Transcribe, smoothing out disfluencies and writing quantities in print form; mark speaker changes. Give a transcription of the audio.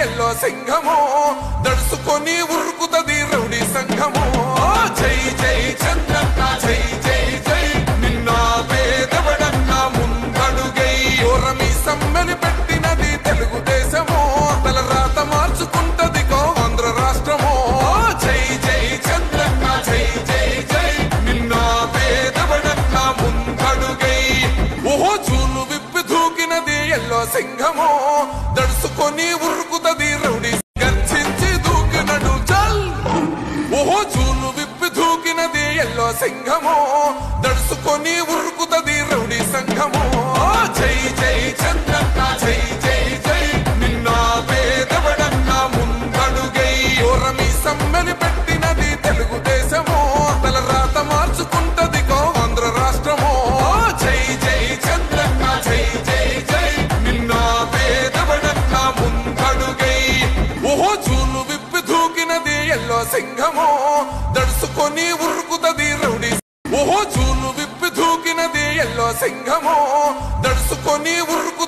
Speaker 1: yellow సింహము దడుసుకొని ఉరుకుతది rowdy సంఘము జై జై చంద్రన్న జై జై జై నిన్న పేదవడన్న ముందడుగై ఓరమి సమ్మెలి పెట్టినది తెలుగుదేశము తల రాత మార్చుకుంటది ఆంధ్ర రాష్ట్రము జై జై చంద్రన్న జై జై జై నిన్న పేదవడన్న ముందడుగై ఓహో జూలు విప్పి దూకినది ఎల్లో సింహము దడుసుకొని ఉరుకుతది రౌడీ గర్జించి దూకినడు చల్ ఓహో జూలు విప్పి దూకినది ఎల్లో సింహము దడుసుకొని ఉరుకుతది రౌడీ సంఘము జై జై చంద్రన్న జై జై జై నిన్న పేదవడన్న ముందడుగై ఓరమి సమ్మెలి పెట్టినది తెలుగుదేశము తల రాత మార్చుకుంటది ఆంధ్ర రాష్ట్రము జై జై చంద్రన్న జై జై జై నిన్న పేదవడన్న ముందడుగై ఓహో జూలు విప్పి దూకినది ఎల్లో సింహము దడుసుకొని ఉరుకుతది రౌడీ ఓహో జూలు విప్పి దూకినది ఎల్లో సింహము దడుసుకొని ఉరుకు